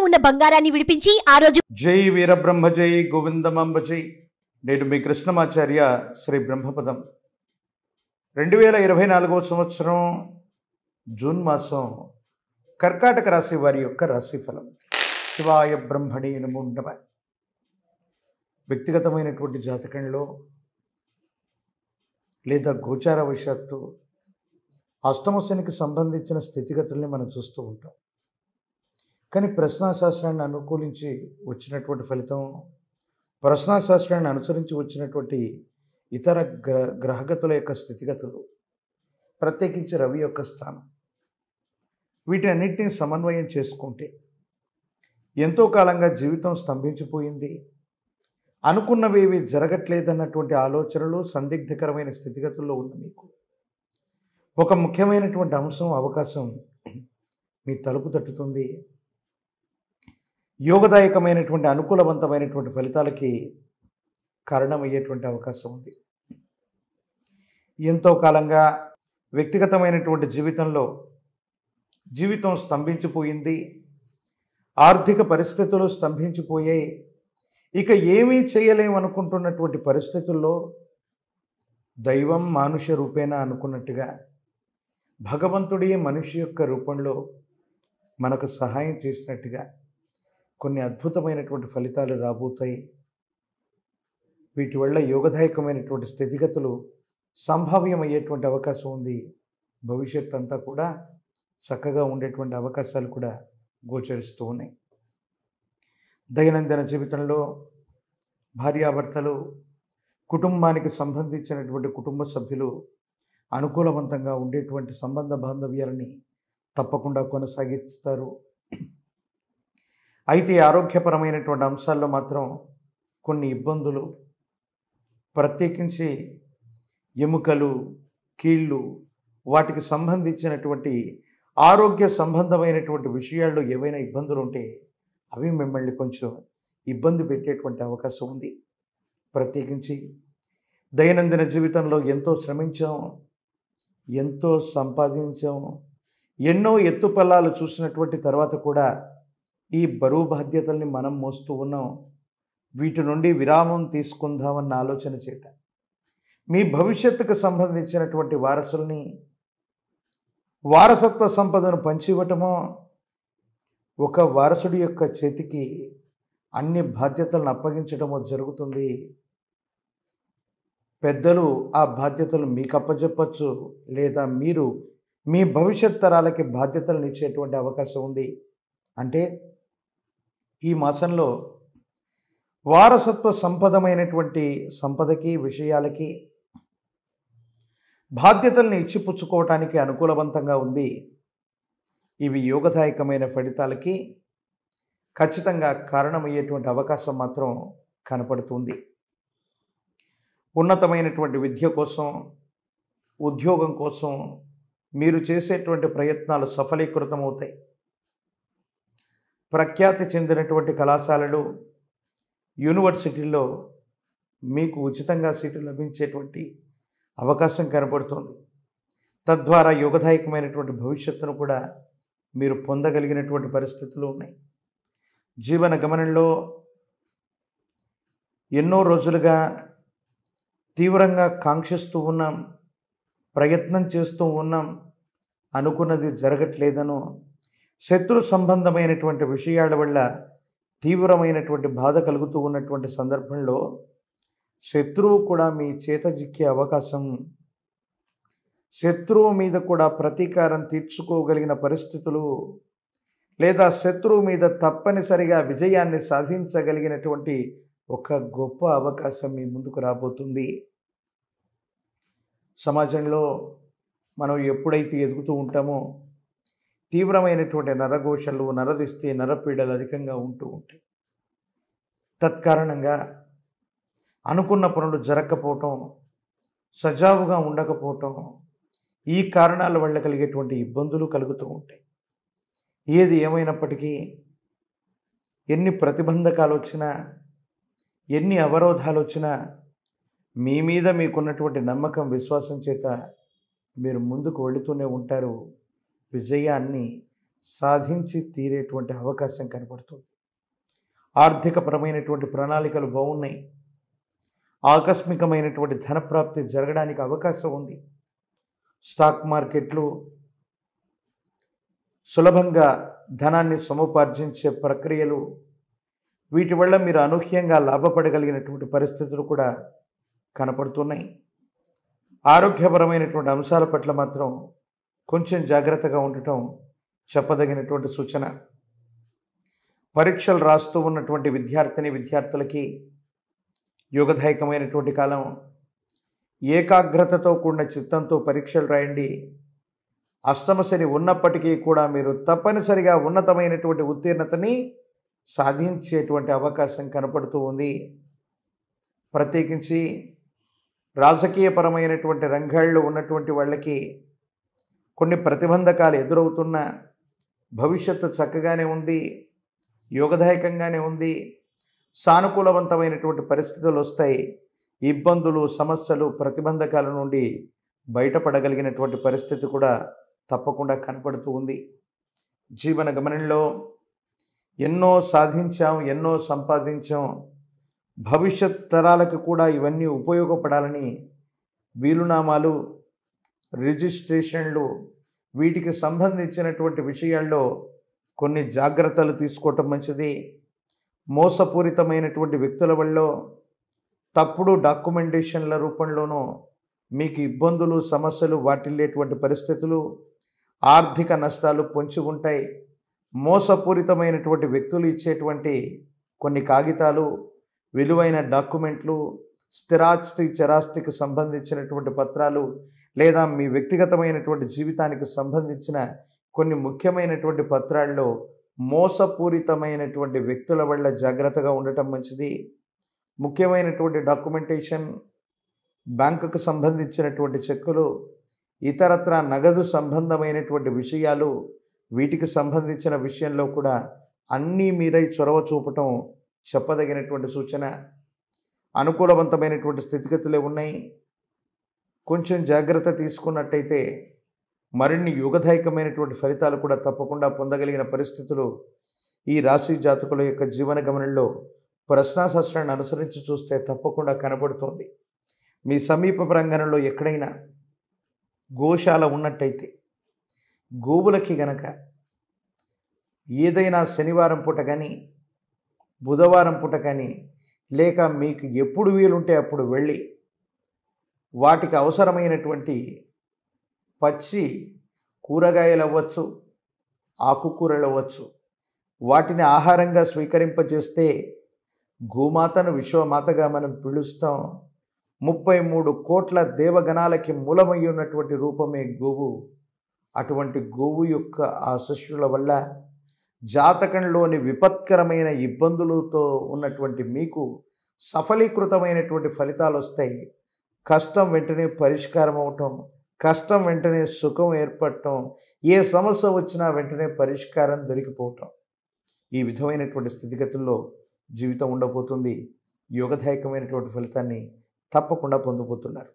ఉన్న బంగారాన్ని విడిపించి ఆ రోజు జై వీరబ్రహ్మ జై గోవిందమాంబ జై. నేడు మీ కృష్ణమాచార్య శ్రీ బ్రహ్మపదం 2024 సంవత్సరం జూన్ మాసం కర్కాటక రాశి వారి యొక్క రాశిఫలం. శివాయ బ్రహ్మణి నమో నమః. వ్యక్తిగతమైనటువంటి జాతకంలో లేదా గోచార వశాత్తు అష్టమ శనికి సంబంధించిన స్థితిగతుల్ని మనం చూస్తూ ఉంటాం. కానీ ప్రశ్నాశాస్త్రాన్ని అనుకూలించి వచ్చినటువంటి ఫలితం, ప్రశ్నాశాస్త్రాన్ని అనుసరించి వచ్చినటువంటి ఇతర గ్రహగతుల యొక్క స్థితిగతులు, ప్రత్యేకించి రవి యొక్క స్థానం, వీటన్నిటిని సమన్వయం చేసుకుంటే ఎంతో కాలంగా జీవితం స్తంభించిపోయింది, అనుకున్నవేవి జరగట్లేదన్నటువంటి ఆలోచనలు, సందిగ్ధకరమైన స్థితిగతుల్లో ఉన్న మీకు ఒక ముఖ్యమైనటువంటి అంశం, అవకాశం మీ తలుపు తట్టుతుంది. యోగదాయకమైనటువంటి అనుకూలవంతమైనటువంటి ఫలితాలకి కారణమయ్యేటువంటి అవకాశం ఉంది. ఎంతో కాలంగా వ్యక్తిగతమైనటువంటి జీవితం స్తంభించిపోయింది, ఆర్థిక పరిస్థితులు స్తంభించిపోయాయి, ఇక ఏమీ చేయలేమనుకుంటున్నటువంటి పరిస్థితుల్లో దైవం మానుష రూపేణ అనుకున్నట్టుగా భగవంతుడే మనిషి యొక్క రూపంలో మనకు సహాయం చేసినట్టుగా కొన్ని అద్భుతమైనటువంటి ఫలితాలు రాబోతాయి. వీటి వల్ల యోగదాయకమైనటువంటి స్థితిగతులు సంభావ్యమయ్యేటువంటి అవకాశం ఉంది. భవిష్యత్ అంతా కూడా చక్కగా ఉండేటువంటి అవకాశాలు కూడా గోచరిస్తూ ఉన్నాయి. దైనందిన జీవితంలో భార్యాభర్తలు, కుటుంబానికి సంబంధించినటువంటి కుటుంబ సభ్యులు అనుకూలవంతంగా ఉండేటువంటి సంబంధ బాంధవ్యాలని తప్పకుండా కొనసాగిస్తారు. అయితే ఆరోగ్యపరమైనటువంటి అంశాల్లో మాత్రం కొన్ని ఇబ్బందులు, ప్రత్యేకించి ఎముకలు, కీళ్ళు, వాటికి సంబంధించినటువంటి ఆరోగ్య సంబంధమైనటువంటి విషయాల్లో ఏవైనా ఇబ్బందులు ఉంటే అవి మిమ్మల్ని కొంచెం ఇబ్బంది పెట్టేటువంటి అవకాశం ఉంది. ప్రత్యేకించి దైనందిన జీవితంలో ఎంతో శ్రమించాం, ఎంతో సంపాదించాం, ఎన్నో ఎత్తుపల్లాలు చూసినటువంటి తర్వాత కూడా ఈ బరువు బాధ్యతల్ని మనం మోస్తూ ఉన్నాం. వీటి నుండి విరామం తీసుకుందామన్న ఆలోచన చేత మీ భవిష్యత్తుకు సంబంధించినటువంటి వారసుల్ని, వారసత్వ సంపదను పంచివ్వటమో, ఒక వారసుడి యొక్క చేతికి అన్ని బాధ్యతలను అప్పగించడమో జరుగుతుంది. పెద్దలు ఆ బాధ్యతలు మీకు అప్పచెప్పచ్చు, లేదా మీరు మీ భవిష్యత్ తరాలకి బాధ్యతలను ఇచ్చేటువంటి అవకాశం ఉంది. అంటే ఈ మాసంలో వారసత్వ సంపదమైనటువంటి సంపదకి, విషయాలకి బాధ్యతల్ని ఇచ్చిపుచ్చుకోవటానికి అనుకూలవంతంగా ఉంది. ఇవి యోగదాయకమైన ఫలితాలకి ఖచ్చితంగా కారణమయ్యేటువంటి అవకాశం మాత్రం కనపడుతుంది. ఉన్నతమైనటువంటి విద్య కోసం, ఉద్యోగం కోసం మీరు చేసేటువంటి ప్రయత్నాలు సఫలీకృతమవుతాయి. ప్రఖ్యాతి చెందినటువంటి కళాశాలలు, యూనివర్సిటీల్లో మీకు ఉచితంగా సీటు లభించేటువంటి అవకాశం కనపడుతుంది. తద్వారా యోగదాయకమైనటువంటి భవిష్యత్తును కూడా మీరు పొందగలిగినటువంటి పరిస్థితులు ఉన్నాయి. జీవన గమనంలో ఎన్నో రోజులుగా తీవ్రంగా కాంక్షిస్తూ ఉన్నాం, ప్రయత్నం చేస్తూ ఉన్నాం, అనుకున్నది జరగట్లేదనో, శత్రు సంబంధమైనటువంటి విషయాల వల్ల తీవ్రమైనటువంటి బాధ కలుగుతూ ఉన్నటువంటి సందర్భంలో శత్రువు కూడా మీ చేత చిక్కే అవకాశం, శత్రువు మీద కూడా ప్రతీకారం తీర్చుకోగలిగిన పరిస్థితులు, లేదా శత్రువు మీద తప్పనిసరిగా విజయాన్ని సాధించగలిగినటువంటి ఒక గొప్ప అవకాశం మీ ముందుకు రాబోతుంది. సమాజంలో మనం ఎప్పుడైతే ఎదుగుతూ ఉంటామో తీవ్రమైనటువంటి నరఘోషలు, నరదిష్టి, నరపీడలు అధికంగా ఉంటూ ఉంటాయి. తత్కారణంగా అనుకున్న పనులు జరగకపోవటం, సజావుగా ఉండకపోవటం, ఈ కారణాల వల్ల కలిగేటువంటి ఇబ్బందులు కలుగుతూ ఉంటాయి. ఏది ఏమైనప్పటికీ ఎన్ని ప్రతిబంధకాలు వచ్చినా, ఎన్ని అవరోధాలు వచ్చినా మీ మీద మీకున్నటువంటి నమ్మకం, విశ్వాసం చేత మీరు ముందుకు వెళుతూనే ఉంటారు. విజయాన్ని సాధించి తీరేటువంటి అవకాశం కనపడుతుంది. ఆర్థికపరమైనటువంటి ప్రణాళికలు బాగున్నాయి. ఆకస్మికమైనటువంటి ధనప్రాప్తి జరగడానికి అవకాశం ఉంది. స్టాక్ మార్కెట్లు సులభంగా ధనాన్ని సముపార్జించే ప్రక్రియలు, వీటి వల్ల మీరు అనూహ్యంగా లాభపడగలిగినటువంటి పరిస్థితులు కూడా కనపడుతున్నాయి. ఆరోగ్యపరమైనటువంటి అంశాల పట్ల మాత్రం కొంచెం జాగ్రత్తగా ఉండటం చెప్పదగినటువంటి సూచన. పరీక్షలు రాస్తూ ఉన్నటువంటి విద్యార్థులకి యోగదాయకమైనటువంటి కాలం. ఏకాగ్రతతో కూడిన చిత్తంతో పరీక్షలు రాయండి. అష్టమ శని ఉన్నప్పటికీ కూడా మీరు తప్పనిసరిగా ఉన్నతమైనటువంటి ఉత్తీర్ణతని సాధించేటువంటి అవకాశం కనపడుతూ ఉంది. ప్రత్యేకించి రాజకీయపరమైనటువంటి రంగాల్లో ఉన్నటువంటి వాళ్ళకి కొన్ని ప్రతిబంధకాలు ఎదురవుతున్న భవిష్యత్తు చక్కగానే ఉంది, యోగదాయకంగానే ఉంది. సానుకూలవంతమైనటువంటి పరిస్థితులు వస్తాయి. ఇబ్బందులు, సమస్యలు, ప్రతిబంధకాల నుండి బయటపడగలిగినటువంటి పరిస్థితి కూడా తప్పకుండా కనపడుతూ ఉంది. జీవన గమనంలో ఎన్నో సాధించాం, ఎన్నో సంపాదించాం. భవిష్యత్ తరాలకు కూడా ఇవన్నీ ఉపయోగపడాలని వీలునామాలు, రిజిస్ట్రేషన్లు, వీటికి సంబంధించినటువంటి విషయాల్లో కొన్ని జాగ్రత్తలు తీసుకోవటం మంచిది. మోసపూరితమైనటువంటి వ్యక్తుల వల్ల తప్పుడు డాక్యుమెంటేషన్ల రూపంలోనూ మీకు ఇబ్బందులు, సమస్యలు వాటిల్లేటువంటి పరిస్థితులు, ఆర్థిక నష్టాలు పొంచి ఉంటాయి. మోసపూరితమైనటువంటి వ్యక్తులు ఇచ్చేటువంటి కొన్ని కాగితాలు, విలువైన డాక్యుమెంట్లు, స్థిరాస్తి చరాస్తికి సంబంధించినటువంటి పత్రాలు, లేదా మీ వ్యక్తిగతమైనటువంటి జీవితానికి సంబంధించిన కొన్ని ముఖ్యమైనటువంటి పత్రాల్లో మోసపూరితమైనటువంటి వ్యక్తుల వల్ల జాగ్రత్తగా ఉండటం మంచిది. ముఖ్యమైనటువంటి డాక్యుమెంటేషన్, బ్యాంకుకు సంబంధించినటువంటి చెక్కులు, ఇతరత్ర నగదు సంబంధమైనటువంటి విషయాలు, వీటికి సంబంధించిన విషయంలో కూడా అన్నీ మీరై చొరవ చూపటం చెప్పదగినటువంటి సూచన. అనుకూలవంతమైనటువంటి స్థితిగతులే ఉన్నాయి. కొంచెం జాగ్రత్త తీసుకున్నట్టయితే మరిన్ని యోగదాయకమైనటువంటి ఫలితాలు కూడా తప్పకుండా పొందగలిగిన పరిస్థితులు ఈ రాశి జాతకుల యొక్క జీవన గమనంలో ప్రశ్నాశాస్త్రాన్ని అనుసరించి చూస్తే తప్పకుండా కనబడుతోంది. మీ సమీప ప్రాంగణంలో ఎక్కడైనా గోశాల ఉన్నట్టయితే గోవులకి గనక ఏదైనా శనివారం పూట కానీ, బుధవారం పూట కానీ, లేక మీకు ఎప్పుడు వీలుంటే అప్పుడు వెళ్ళి వాటికి అవసరమైనటువంటి పచ్చి కూరగాయలు అవ్వచ్చు, ఆకుకూరలు అవ్వచ్చు, వాటిని ఆహారంగా స్వీకరింపజేస్తే గోమాతను విశ్వమాతగా మనం పిలుస్తాం. 33 కోట్ల దేవగణాలకి మూలమై ఉన్నటువంటి రూపమే గోవు. అటువంటి గోవు యొక్క ఆశీస్సుల వల్ల జాతకంలోని విపత్కరమైన ఇబ్బందులతో ఉన్నటువంటి మీకు సఫలీకృతమైనటువంటి ఫలితాలు వస్తాయి. కష్టం వెంటనే పరిష్కారం అవటం, కష్టం వెంటనే సుఖం ఏర్పడటం, ఏ సమస్య వచ్చినా వెంటనే పరిష్కారం దొరికిపోవటం, ఈ విధమైనటువంటి స్థితిగతుల్లో జీవితం ఉండబోతుంది. యోగదాయకమైనటువంటి ఫలితాన్ని తప్పకుండా పొందబోతున్నారు.